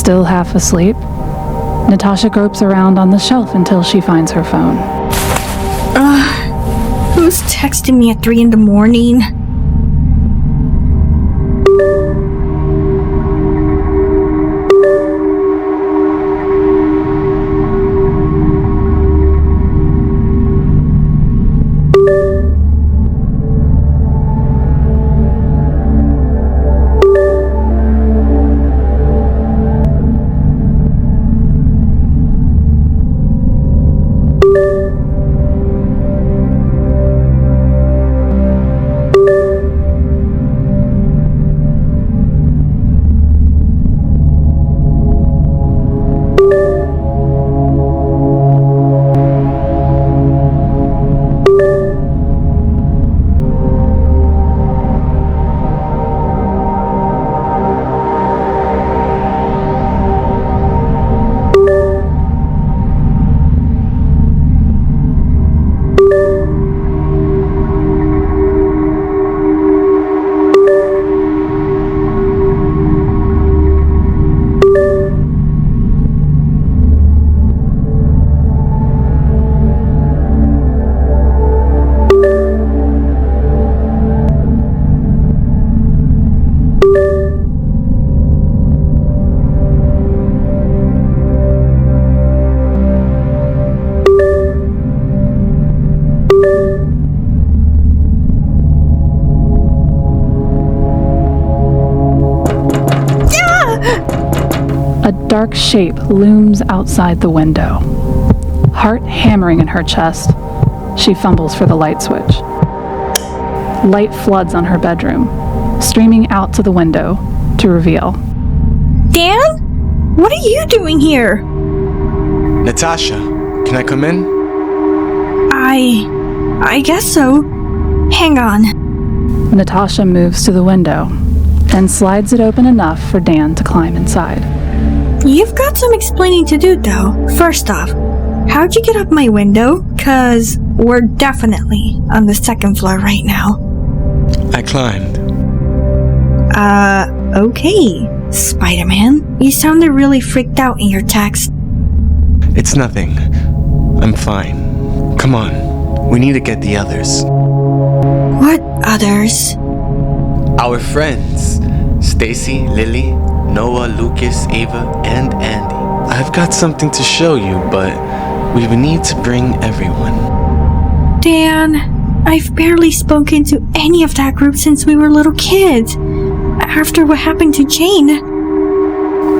Still half asleep, Natasha gropes around on the shelf until she finds her phone. Who's texting me at 3 in the morning? A dark shape looms outside the window. Heart hammering in her chest, she fumbles for the light switch. Light floods on her bedroom, streaming out to the window to reveal. Dan? What are you doing here? Natasha, can I come in? I guess so. Hang on. Natasha moves to the window and slides it open enough for Dan to climb inside. You've got some explaining to do, though. First off, how'd you get up my window? 'Cause we're definitely on the second floor right now. I climbed. Okay, Spider-Man. You sounded really freaked out in your text. It's nothing. I'm fine. Come on. We need to get the others. What others? Our friends. Stacy, Lily, Noah, Lucas, Ava, and Andy. I've got something to show you, but we would need to bring everyone. Dan, I've barely spoken to any of that group since we were little kids. After what happened to Jane.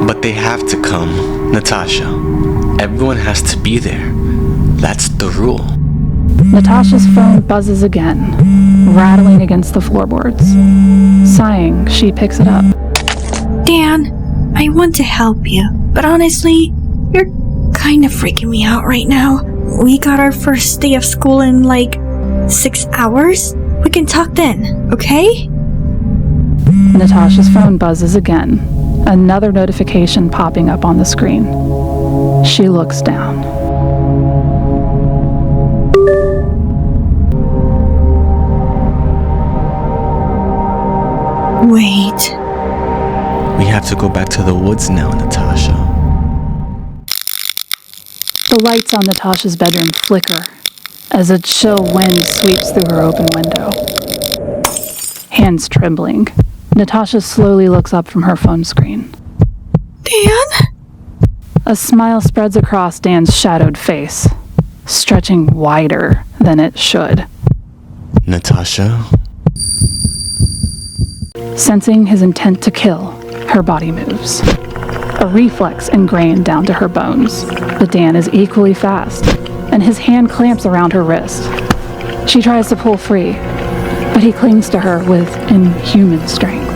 But they have to come, Natasha. Everyone has to be there. That's the rule. Natasha's phone buzzes again, rattling against the floorboards. Sighing, she picks it up. Dan, I want to help you, but honestly, you're kind of freaking me out right now. We got our first day of school in like 6 hours. We can talk then, okay? Natasha's phone buzzes again, another notification popping up on the screen. She looks down. Wait. We have to go back to the woods now, Natasha. The lights on Natasha's bedroom flicker as a chill wind sweeps through her open window. Hands trembling, Natasha slowly looks up from her phone screen. Dan? A smile spreads across Dan's shadowed face, stretching wider than it should. Natasha? Sensing his intent to kill, her body moves. A reflex ingrained down to her bones, but Dan is equally fast, and his hand clamps around her wrist. She tries to pull free, but he clings to her with inhuman strength.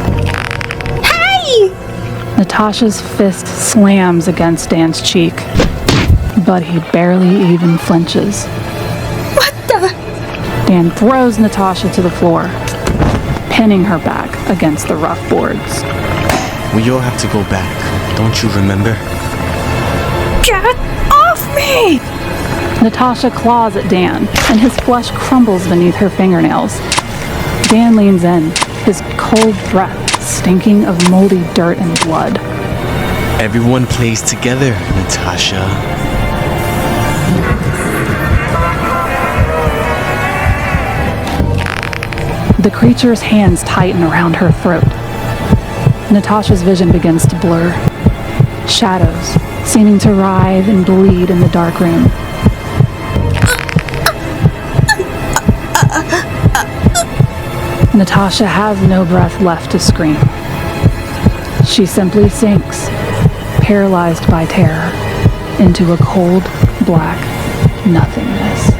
Hey! Natasha's fist slams against Dan's cheek, but he barely even flinches. What the? Dan throws Natasha to the floor, pinning her back against the rough boards. We all have to go back, don't you remember? Get off me! Natasha claws at Dan, and his flesh crumbles beneath her fingernails. Dan leans in, his cold breath stinking of moldy dirt and blood. Everyone plays together, Natasha. The creature's hands tighten around her throat. Natasha's vision begins to blur. Shadows seeming to writhe and bleed in the dark room. Natasha has no breath left to scream. She simply sinks, paralyzed by terror, into a cold, black nothingness.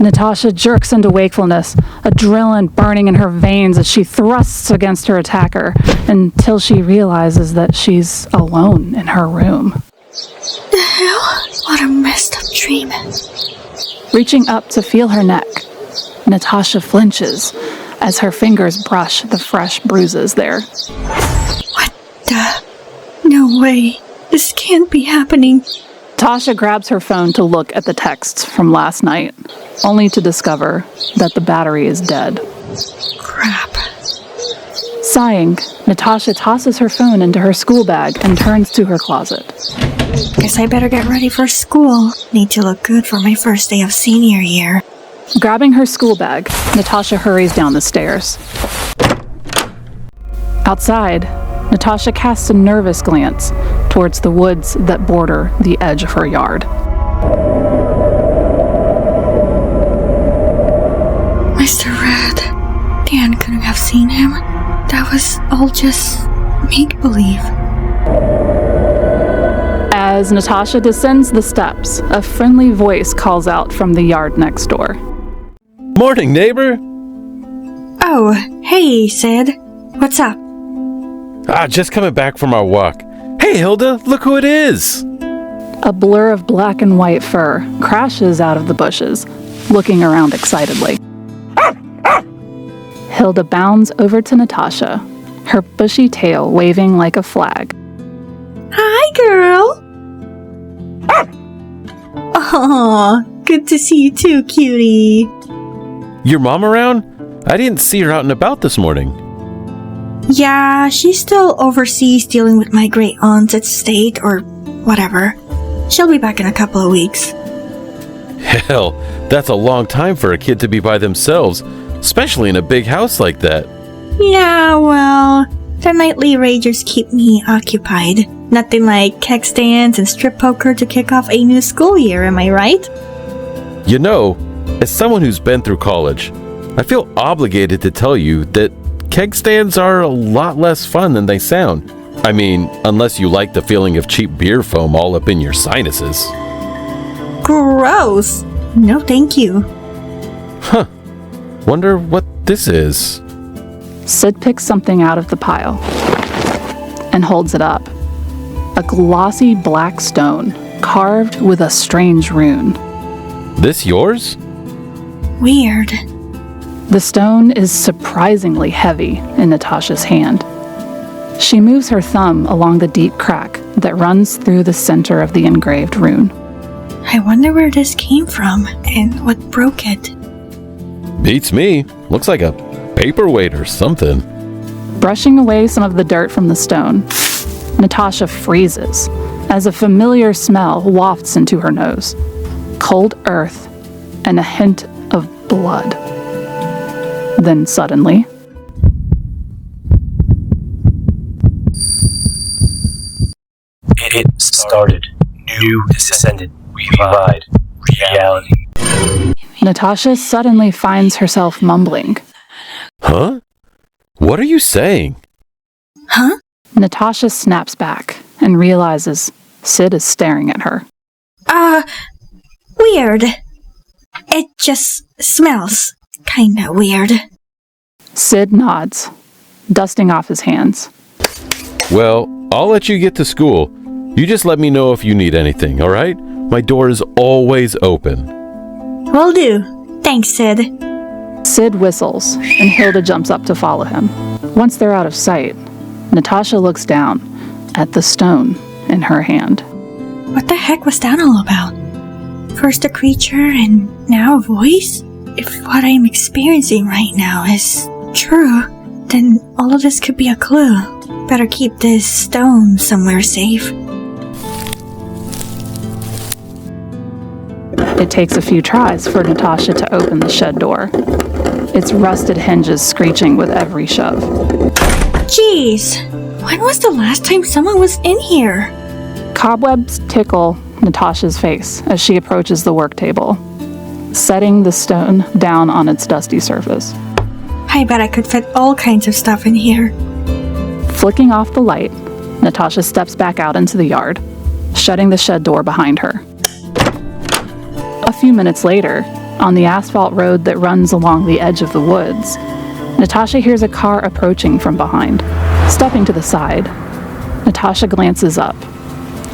Natasha jerks into wakefulness, adrenaline burning in her veins as she thrusts against her attacker until she realizes that she's alone in her room. The hell? What a messed up dream. Reaching up to feel her neck, Natasha flinches as her fingers brush the fresh bruises there. What the? No way. This can't be happening. Tasha grabs her phone to look at the texts from last night, only to discover that the battery is dead. Crap. Sighing, Natasha tosses her phone into her school bag and turns to her closet. Guess I better get ready for school. Need to look good for my first day of senior year. Grabbing her school bag, Natasha hurries down the stairs. Outside, Natasha casts a nervous glance towards the woods that border the edge of her yard. Mr. Red. Dan couldn't have seen him. That was all just make-believe. As Natasha descends the steps, a friendly voice calls out from the yard next door. Morning, neighbor. Oh, hey, Sid. What's up? Just coming back from our walk. Hey, Hilda, look who it is. A blur of black and white fur crashes out of the bushes, looking around excitedly. Hilda bounds over to Natasha, her bushy tail waving like a flag. Hi, girl. Aw, good to see you too, cutie. Your mom around? I didn't see her out and about this morning. Yeah, she's still overseas dealing with my great aunt's estate or whatever. She'll be back in a couple of weeks. Hell, that's a long time for a kid to be by themselves, especially in a big house like that. Yeah, well, the nightly ragers keep me occupied. Nothing like keg stands and strip poker to kick off a new school year, am I right? You know, as someone who's been through college, I feel obligated to tell you that keg stands are a lot less fun than they sound. I mean, unless you like the feeling of cheap beer foam all up in your sinuses. Gross! No thank you. Huh. Wonder what this is. Sid picks something out of the pile. and holds it up. A glossy black stone, carved with a strange rune. This yours? Weird. The stone is surprisingly heavy in Natasha's hand. She moves her thumb along the deep crack that runs through the center of the engraved rune. I wonder where this came from and what broke it. Beats me. Looks like a paperweight or something. Brushing away some of the dirt from the stone, Natasha freezes as a familiar smell wafts into her nose. Cold earth and a hint of blood. Then suddenly, it started. New descendant. Revive. Reality. Natasha suddenly finds herself mumbling. Huh? What are you saying? Huh? Natasha snaps back and realizes Sid is staring at her. Weird. It just smells kinda weird. Sid nods, dusting off his hands. Well, I'll let you get to school. You just let me know if you need anything, all right? My door is always open. Will do. Thanks, Sid. Sid whistles, and Hilda jumps up to follow him. Once they're out of sight, Natasha looks down at the stone in her hand. What the heck was that all about? First a creature and now a voice? If what I'm experiencing right now is true, then all of this could be a clue. Better keep this stone somewhere safe. It takes a few tries for Natasha to open the shed door, its rusted hinges screeching with every shove. Jeez, when was the last time someone was in here? Cobwebs tickle Natasha's face as she approaches the work table, setting the stone down on its dusty surface. I bet I could fit all kinds of stuff in here. Flicking off the light, Natasha steps back out into the yard, shutting the shed door behind her. A few minutes later, on the asphalt road that runs along the edge of the woods, Natasha hears a car approaching from behind. Stepping to the side, Natasha glances up,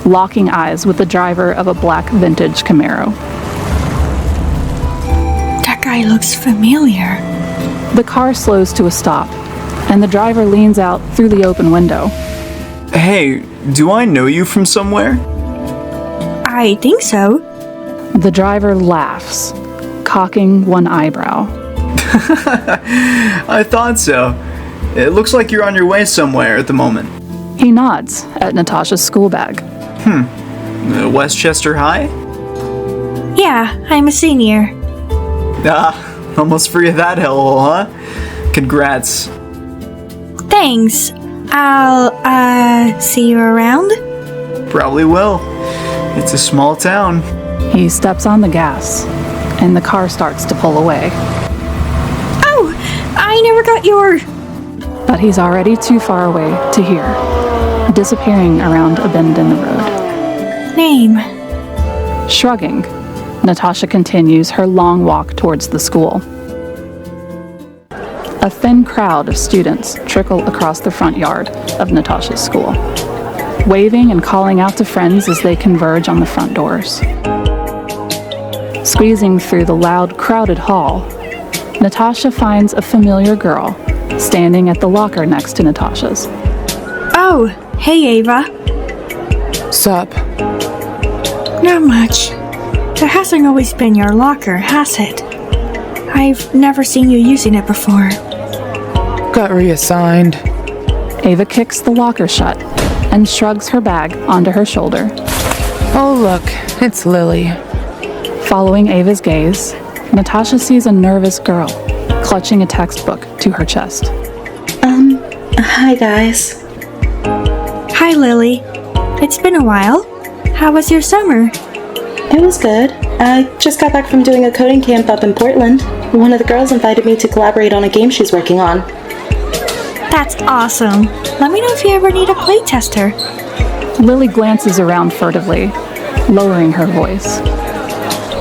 locking eyes with the driver of a black vintage Camaro. That guy looks familiar. The car slows to a stop, and the driver leans out through the open window. Hey, do I know you from somewhere? I think so. The driver laughs, cocking one eyebrow. I thought so. It looks like you're on your way somewhere at the moment. He nods at Natasha's school bag. Westchester High? Yeah, I'm a senior. Almost free of that hellhole, huh? Congrats. Thanks. I'll, see you around? Probably will. It's a small town. He steps on the gas, and the car starts to pull away. Oh, I never got your... But he's already too far away to hear, disappearing around a bend in the road. name. Shrugging, Natasha continues her long walk towards the school. A thin crowd of students trickle across the front yard of Natasha's school, waving and calling out to friends as they converge on the front doors. Squeezing through the loud, crowded hall, Natasha finds a familiar girl standing at the locker next to Natasha's. Oh, hey Ava. Sup? Not much. That hasn't always been your locker, has it? I've never seen you using it before. Got reassigned. Ava kicks the locker shut and shrugs her bag onto her shoulder. Oh look, it's Lily. Following Ava's gaze, Natasha sees a nervous girl clutching a textbook to her chest. Hi guys. Hi Lily. It's been a while. How was your summer? It was good. I just got back from doing a coding camp up in Portland. One of the girls invited me to collaborate on a game she's working on. That's awesome. Let me know if you ever need a playtester. Lily glances around furtively, lowering her voice.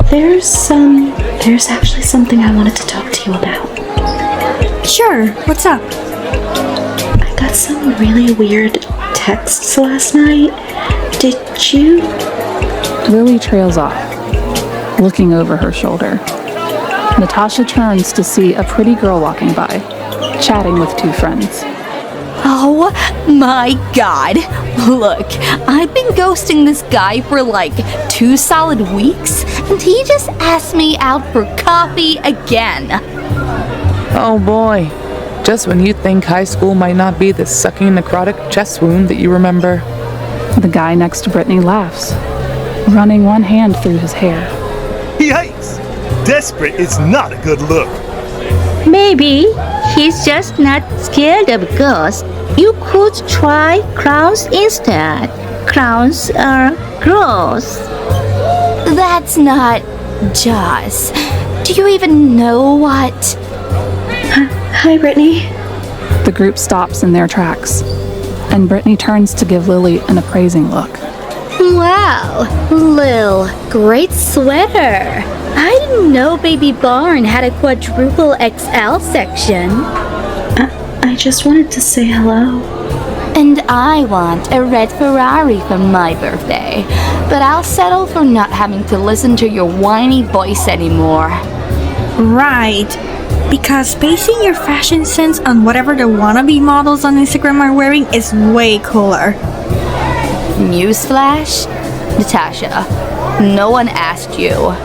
There's actually something I wanted to talk to you about. Sure, what's up? I got some really weird texts last night. Did you? Lily trails off, looking over her shoulder. Natasha turns to see a pretty girl walking by, chatting with two friends. Oh my god. Look, I've been ghosting this guy for like 2 solid weeks, and he just asked me out for coffee again. Oh boy. Just when you think high school might not be the sucking necrotic chest wound that you remember. The guy next to Brittany laughs, running one hand through his hair. Yikes! Desperate is not a good look. Maybe he's just not scared of ghosts. You could try clowns instead. Clowns are gross. That's not Joss. Do you even know what? Hi, Brittany. The group stops in their tracks, and Brittany turns to give Lily an appraising look. Wow, Lil, great sweater. I didn't know Baby Barn had a quadruple XL section. I just wanted to say hello. And I want a red Ferrari for my birthday, but I'll settle for not having to listen to your whiny voice anymore. Right. Because basing your fashion sense on whatever the wannabe models on Instagram are wearing is way cooler. Newsflash? Natasha, no one asked you.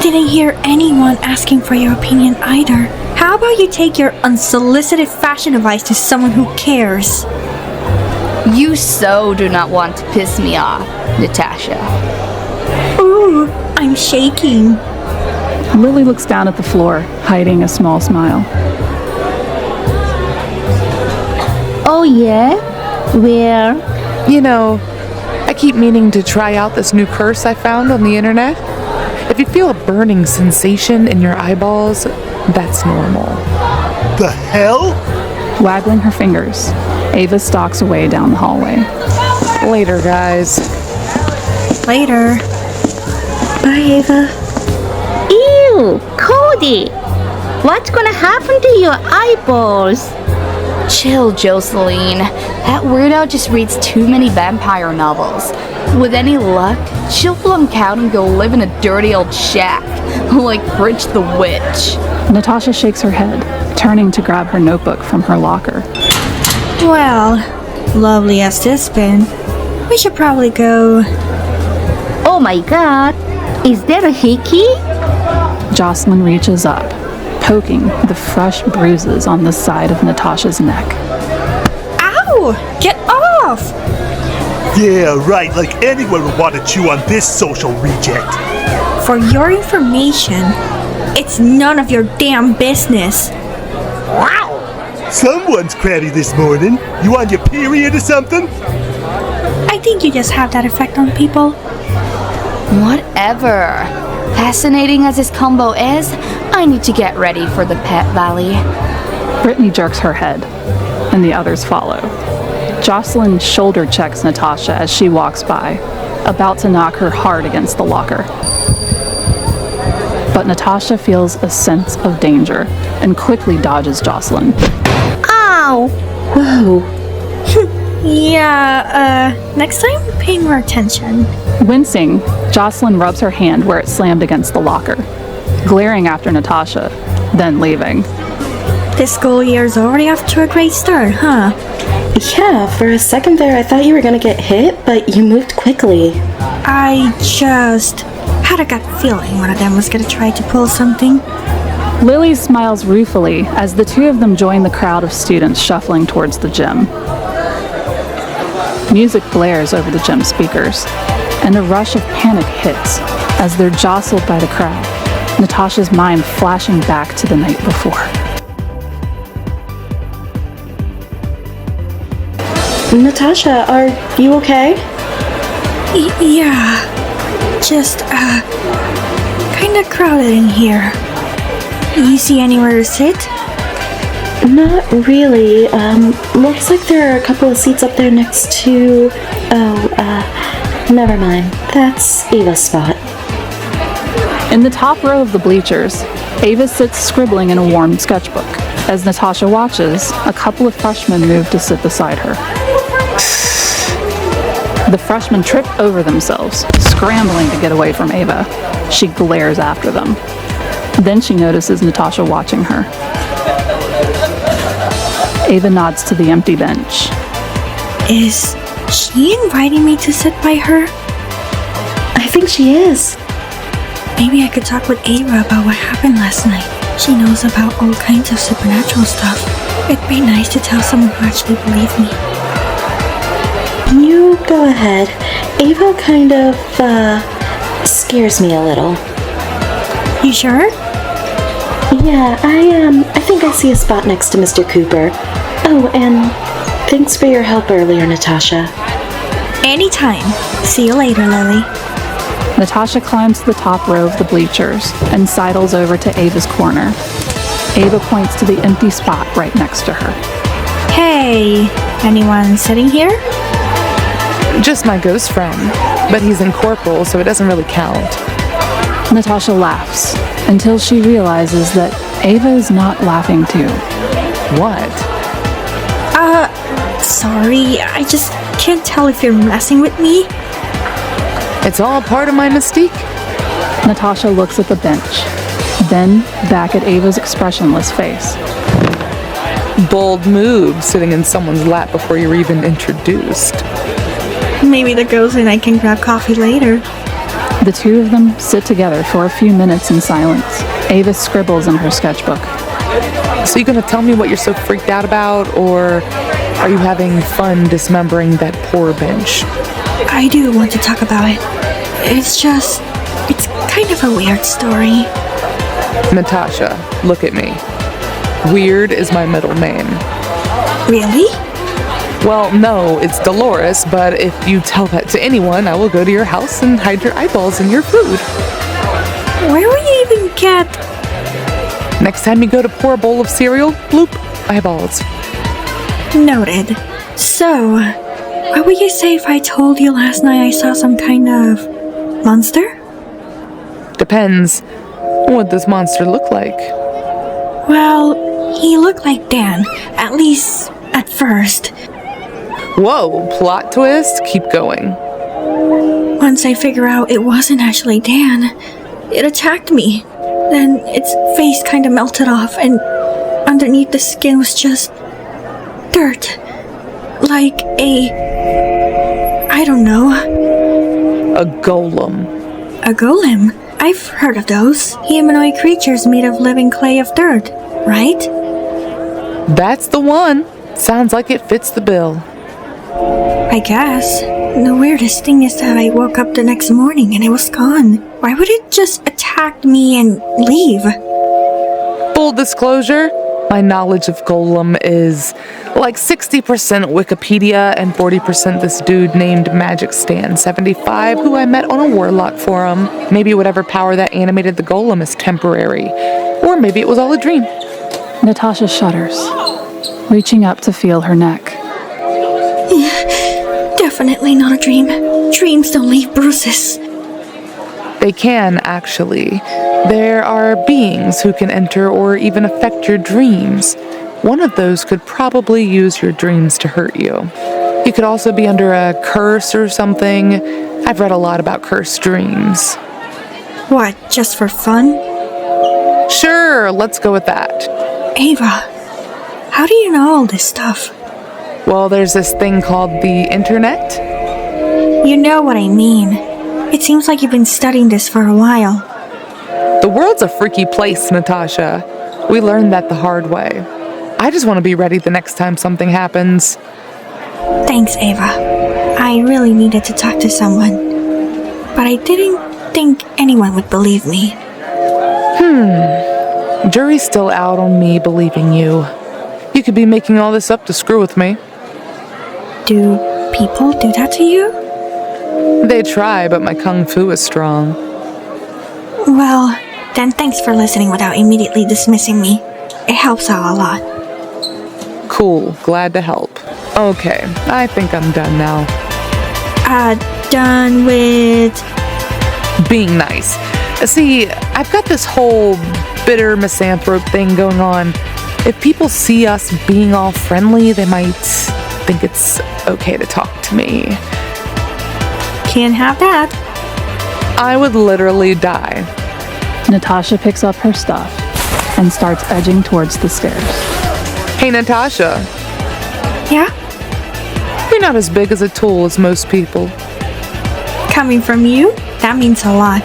Didn't hear anyone asking for your opinion either. How about you take your unsolicited fashion advice to someone who cares? You so do not want to piss me off, Natasha. Ooh, I'm shaking. Lily looks down at the floor, hiding a small smile. Oh yeah? Where? You know, I keep meaning to try out this new curse I found on the internet. If you feel a burning sensation in your eyeballs, that's normal. The hell? Waggling her fingers, Ava stalks away down the hallway. Later, guys. Later. Bye, Ava. Ew, Cody! What's gonna happen to your eyeballs? Chill, Jocelyn. That weirdo just reads too many vampire novels. With any luck, she'll flunk out and go live in a dirty old shack, like Bridge the Witch. Natasha shakes her head, turning to grab her notebook from her locker. Well, lovely as this been, we should probably go. Oh my god, is that a hickey? Jocelyn reaches up, poking the fresh bruises on the side of Natasha's neck. Ow! Get off! Yeah, right, like anyone would want to chew on this social reject. For your information, it's none of your damn business. Wow! Someone's crabby this morning. You on your period or something? I think you just have that effect on people. Whatever. Fascinating as this combo is, I need to get ready for the Pep Rally. Brittany jerks her head, and the others follow. Jocelyn shoulder checks Natasha as she walks by, about to knock her hard against the locker. But Natasha feels a sense of danger and quickly dodges Jocelyn. Ow! Whoa. Yeah, next time pay more attention. Wincing, Jocelyn rubs her hand where it slammed against the locker, glaring after Natasha, then leaving. This school year's already off to a great start, huh? Yeah, for a second there I thought you were gonna get hit, but you moved quickly. I just had a gut feeling one of them was gonna try to pull something. Lily smiles ruefully as the two of them join the crowd of students shuffling towards the gym. Music blares over the gym speakers, and a rush of panic hits as they're jostled by the crowd, Natasha's mind flashing back to the night before. Natasha, are you okay? Yeah, just, kinda crowded in here. You see anywhere to sit? Not really. Looks like there are a couple of seats up there next to... never mind. That's Ava's spot. In the top row of the bleachers, Ava sits scribbling in a worn sketchbook. As Natasha watches, a couple of freshmen move to sit beside her. The freshmen trip over themselves, scrambling to get away from Ava. She glares after them. Then she notices Natasha watching her. Ava nods to the empty bench. Is she inviting me to sit by her? I think she is. Maybe I could talk with Ava about what happened last night. She knows about all kinds of supernatural stuff. It'd be nice to tell someone who actually believes me. You go ahead. Ava kind of, scares me a little. You sure? Yeah, I think I see a spot next to Mr. Cooper. Oh, and thanks for your help earlier, Natasha. Anytime. See you later, Lily. Natasha climbs to the top row of the bleachers and sidles over to Ava's corner. Ava points to the empty spot right next to her. Hey, anyone sitting here? Just my ghost friend, but he's in corporal, so it doesn't really count. Natasha laughs until she realizes that Ava is not laughing too. What? Sorry, I just can't tell if you're messing with me. It's all part of my mystique. Natasha looks at the bench, then back at Ava's expressionless face. Bold move, sitting in someone's lap before you're even introduced. Maybe the girls and I can grab coffee later. The two of them sit together for a few minutes in silence. Ava scribbles in her sketchbook. So you gonna tell me what you're so freaked out about, or are you having fun dismembering that poor bench? I do want to talk about it. It's kind of a weird story. Natasha, look at me. Weird is my middle name. Really? Well, no, it's Dolores, but if you tell that to anyone, I will go to your house and hide your eyeballs in your food. Where will you even get... Next time you go to pour a bowl of cereal, bloop, eyeballs. Noted. So, what would you say if I told you last night I saw some kind of monster? Depends. What does monster look like? Well, he looked like Dan, at least at first. Whoa, plot twist? Keep going. Once I figure out it wasn't actually Dan, it attacked me. Then its face kind of melted off, and underneath the skin was just dirt. Like I don't know. A golem. A golem? I've heard of those. Humanoid creatures made of living clay of dirt, right? That's the one. Sounds like it fits the bill. I guess. The weirdest thing is that I woke up the next morning and it was gone. Why would it just attack me and leave? Full disclosure, my knowledge of golem is like 60% Wikipedia and 40% this dude named Magic Stan 75 who I met on a Warlock forum. Maybe whatever power that animated the golem is temporary. Or maybe it was all a dream. Natasha shudders, reaching up to feel her neck. Definitely not a dream. Dreams don't leave bruises. They can, actually. There are beings who can enter or even affect your dreams. One of those could probably use your dreams to hurt you. You could also be under a curse or something. I've read a lot about cursed dreams. What, just for fun? Sure, let's go with that. Ava, how do you know all this stuff? Well, there's this thing called the internet. You know what I mean. It seems like you've been studying this for a while. The world's a freaky place, Natasha. We learned that the hard way. I just want to be ready the next time something happens. Thanks, Ava. I really needed to talk to someone. But I didn't think anyone would believe me. Jury's still out on me believing you. You could be making all this up to screw with me. Do people do that to you? They try, but my kung fu is strong. Well, then thanks for listening without immediately dismissing me. It helps out a lot. Cool, glad to help. Okay, I think I'm done now. Done with... Being nice. See, I've got this whole bitter misanthrope thing going on. If people see us being all friendly, they might think it's okay to talk to me. Can't have that. I would literally die. Natasha picks up her stuff and starts edging towards the stairs. Hey, Natasha, Yeah? you're not as big as a tool as most people. Coming from you? That means a lot.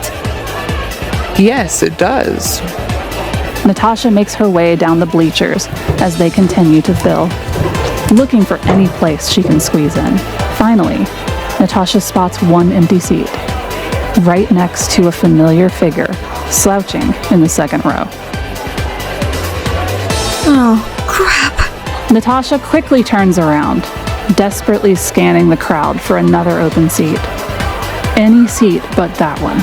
Yes, it does. Natasha makes her way down the bleachers as they continue to fill, looking for any place she can squeeze in. Finally, Natasha spots one empty seat, right next to a familiar figure slouching in the second row. Oh, crap. Natasha quickly turns around, desperately scanning the crowd for another open seat. Any seat but that one.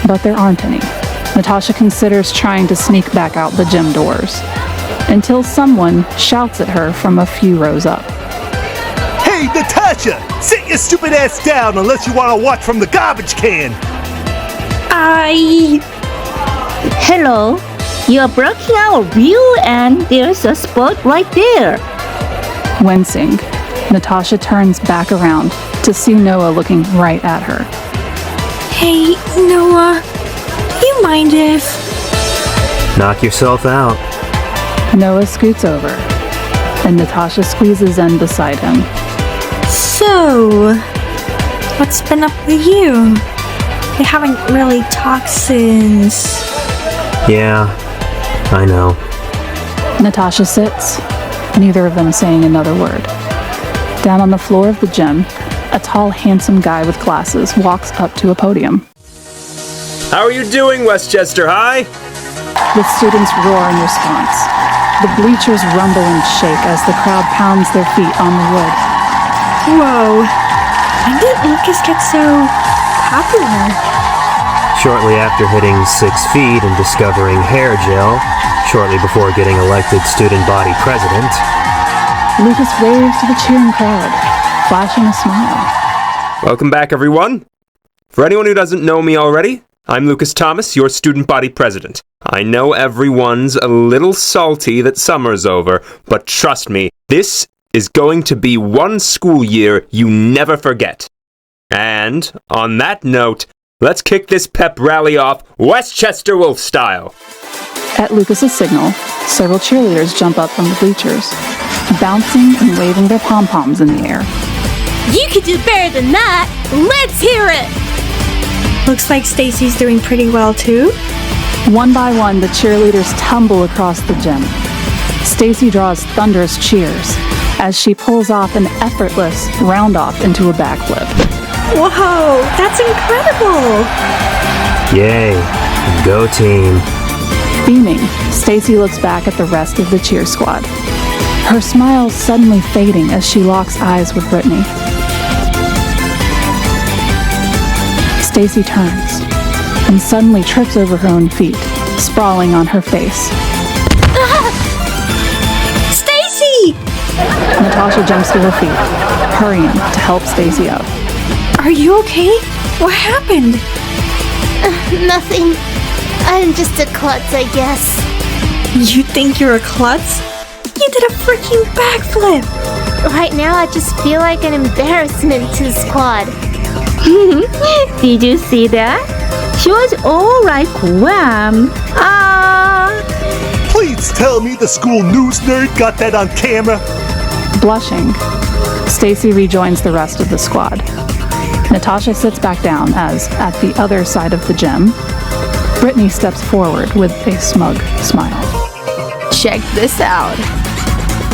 But there aren't any. Natasha considers trying to sneak back out the gym doors, until someone shouts at her from a few rows up. Hey, Natasha! Sit your stupid ass down unless you want to watch from the garbage can! Hello, you're blocking our view and there's a spot right there. Wincing, Natasha turns back around to see Noah looking right at her. Hey, Noah. You mind if... Knock yourself out. Noah scoots over, and Natasha squeezes in beside him. So, what's been up with you? We haven't really talked since... Yeah, I know. Natasha sits, neither of them saying another word. Down on the floor of the gym, a tall, handsome guy with glasses walks up to a podium. How are you doing, Westchester High? The students roar in response. The bleachers rumble and shake as the crowd pounds their feet on the wood. Whoa. When did Lucas get so popular? Shortly after hitting 6 feet and discovering hair gel, shortly before getting elected student body president. Lucas waves to the cheering crowd, flashing a smile. Welcome back, everyone. For anyone who doesn't know me already, I'm Lucas Thomas, your student body president. I know everyone's a little salty that summer's over, but trust me, this is going to be one school year you never forget. And, on that note, let's kick this pep rally off Westchester Wolf style. At Lucas's signal, several cheerleaders jump up from the bleachers, bouncing and waving their pom-poms in the air. You could do better than that! Let's hear it! Looks like Stacy's doing pretty well too. One by one, the cheerleaders tumble across the gym. Stacy draws thunderous cheers as she pulls off an effortless round-off into a backflip. Whoa, that's incredible! Yay, go team. Beaming, Stacy looks back at the rest of the cheer squad. Her smile suddenly fading as she locks eyes with Brittany. Stacy turns and suddenly trips over her own feet, sprawling on her face. Stacy! Natasha jumps to her feet, hurrying to help Stacy up. Are you okay? What happened? Nothing. I'm just a klutz, I guess. You think you're a klutz? You did a freaking backflip! Right now, I just feel like an embarrassment to the squad. Did you see that? She was alright, Wham. Please tell me the school news nerd got that on camera. Blushing, Stacy rejoins the rest of the squad. Natasha sits back down as, at the other side of the gym, Brittany steps forward with a smug smile. Check this out.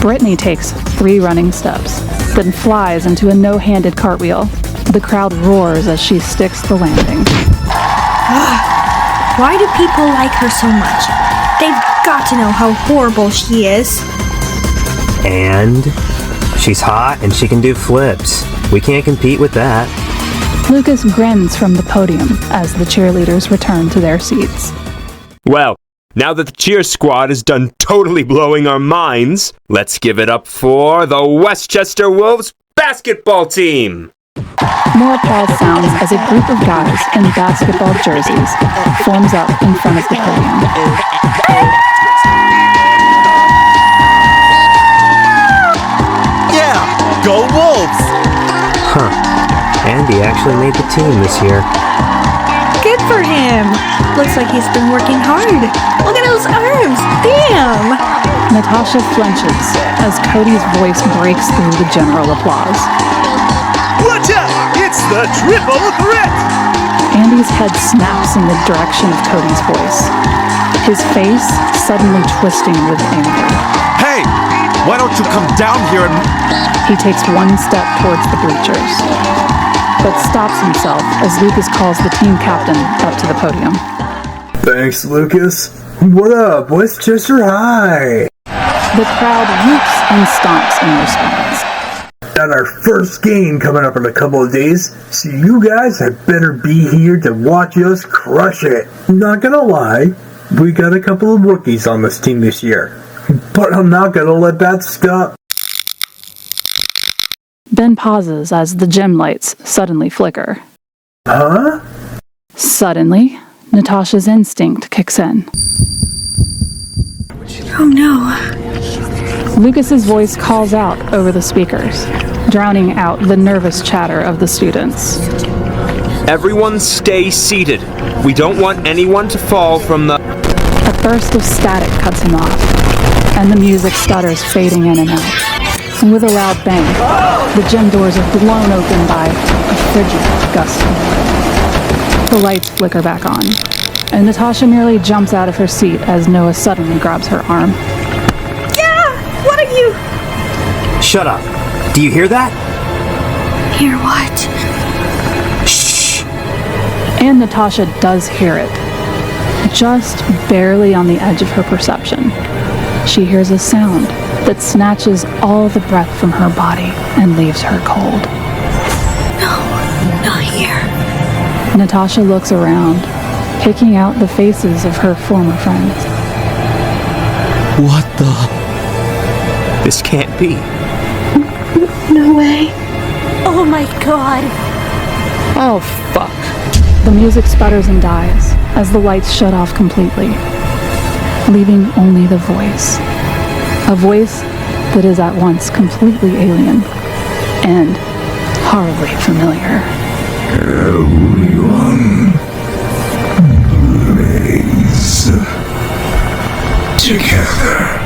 Brittany takes 3 running steps, then flies into a no-handed cartwheel. The crowd roars as she sticks the landing. Why do people like her so much? They've got to know how horrible she is. And she's hot and she can do flips. We can't compete with that. Lucas grins from the podium as the cheerleaders return to their seats. Well, now that the cheer squad is done totally blowing our minds, let's give it up for the Westchester Wolves basketball team! More applause sounds as a group of guys in basketball jerseys forms up in front of the podium. Yeah, go Wolves! Huh. Andy actually made the team this year. Good for him. Looks like he's been working hard. Look at those arms. Damn. Natasha flinches as Cody's voice breaks through the general applause. Watch out! It's the triple threat! Andy's head snaps in the direction of Cody's voice, his face suddenly twisting with anger. Hey! Why don't you come down here and... He takes one step towards the bleachers, but stops himself as Lucas calls the team captain up to the podium. Thanks, Lucas. What up, Westchester High? The crowd whoops and stomps in response. Got our first game coming up in a couple of days, so you guys had better be here to watch us crush it. Not gonna lie, we got a couple of rookies on this team this year, but I'm not gonna let that stop. Ben pauses as the gym lights suddenly flicker. Huh? Suddenly, Natasha's instinct kicks in. Oh no. Lucas's voice calls out over the speakers, drowning out the nervous chatter of the students. Everyone stay seated. We don't want anyone to fall from the... A burst of static cuts him off, and the music stutters, fading in and out. With a loud bang, the gym doors are blown open by a frigid gust of wind. The lights flicker back on, and Natasha nearly jumps out of her seat as Noah suddenly grabs her arm. Yeah! What are you... Shut up. Do you hear that? Hear what? Shh! And Natasha does hear it, just barely on the edge of her perception. She hears a sound that snatches all the breath from her body and leaves her cold. No, not here. Natasha looks around, picking out the faces of her former friends. What the? This can't be. No way. Oh my god. Oh, fuck. The music sputters and dies as the lights shut off completely, leaving only the voice. A voice that is at once completely alien and horribly familiar. Everyone, blaze together.